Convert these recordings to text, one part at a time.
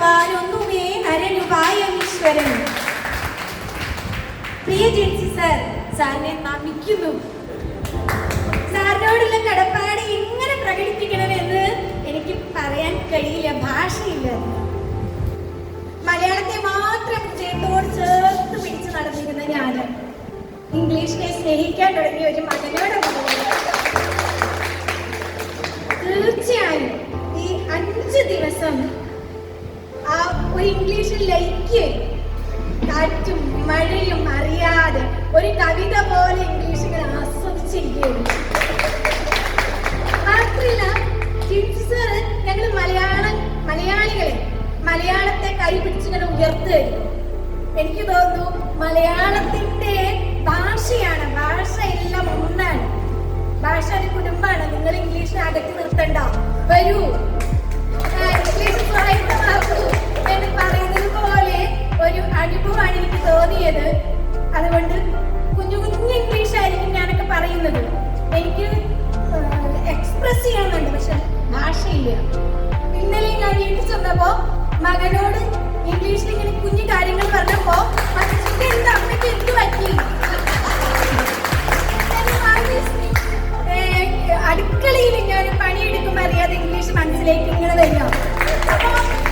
ഭഗവാനൊന്നുമേ നരനുപായമീശ്വരൻ. പ്രിയ Jency sir, സാറിനെ നമിക്കുന്നു. സാറിനോടുള്ള കടപ്പാട് എങ്ങനെ പ്രകടിപ്പിക്കണമെന്ന് എനിക്ക് പറയാൻ കഴിയില്ല, ഭാഷയില്ല. മലയാളത്തെ മാത്രം ഹൃദയത്തോട് ചേർത്ത് പിടിച്ച് നടന്നിരുന്ന ഞാൻ ഇംഗ്ലീഷിനെ സ്നേഹിക്കാൻ തുടങ്ങിയ ഒരു മകനോടാണ്. തീർച്ചയായും ഈ 5 ദിവസം ആ ഒരു ഇംഗ്ലീഷിൽ ലയിക്ക് കാറ്റും മഴയും അറിയാതെ ഒരു കവിത പോലെ ഇംഗ്ലീഷ് ഇങ്ങനെ ആസ്വദിച്ചിരിക്കുകയാണ്. മാത്രമല്ല ഞങ്ങൾ മലയാളികളെ മലയാളത്തെ കൈ പിടിച്ചിങ്ങനെ ഉയർത്തുകയായിരുന്നു. എനിക്ക് തോന്നുന്നു മലയാളത്തിന്റെ ഭാഷയാണ്, ഭാഷ എല്ലാം ഒന്നാണ്. ഭാഷ ഒരു കുടുംബമാണ്. നിങ്ങൾ ഇംഗ്ലീഷിനെ അകറ്റി നിർത്തണ്ട, വരൂ ഇംഗ്ലീഷ് സാഹിത്യമാക്കൂ എന്ന് പറയുന്നത് പോലെ ഒരു അനുഭവമാണ് എനിക്ക് തോന്നിയത്. അതുകൊണ്ട് കുഞ്ഞു കുഞ്ഞു ഇംഗ്ലീഷ് ആയിരിക്കും ഞാനൊക്കെ പറയുന്നത്. എനിക്ക് എക്സ്പ്രസ് ചെയ്യാനുണ്ട്, പക്ഷെ ഭാഷയില്ല. ഇന്നലെ ഞാൻ വീട്ടിൽ ചെന്നപ്പോ മകനോട് ഇംഗ്ലീഷിൽ ഇങ്ങനെ കുഞ്ഞു കാര്യങ്ങൾ പറഞ്ഞപ്പോ എന്താ അമ്മയ്ക്ക് എന്ത് പറ്റി, അടുക്കളയിൽ ഞാൻ പണിയെടുക്കുമ്പോൾ അറിയാതെ ഇംഗ്ലീഷ് മനസ്സിലേക്ക് ഇങ്ങനെ വരിക. അപ്പൊ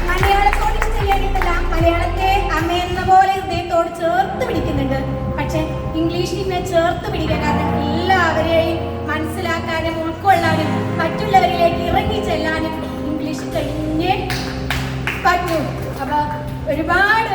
മലയാളത്തോട് ഇഷ്ടമില്ലാഞ്ഞിട്ടല്ല, മലയാളത്തെ അമ്മയെന്ന പോലെ ഹൃദയത്തോട് ചേർത്ത് പിടിക്കുന്നുണ്ട്. പക്ഷെ ഇംഗ്ലീഷിൽ ഇങ്ങനെ ചേർത്ത് പിടിക്കാൻ കാരണം എല്ലാവരെയും മനസ്സിലാക്കാനും ഉൾക്കൊള്ളാനും മറ്റുള്ളവരിലേക്ക് ഇറങ്ങി ചെല്ലാനും ഇംഗ്ലീഷ് കഴിഞ്ഞേ പറ്റൂ. അപ്പൊ ഒരുപാട്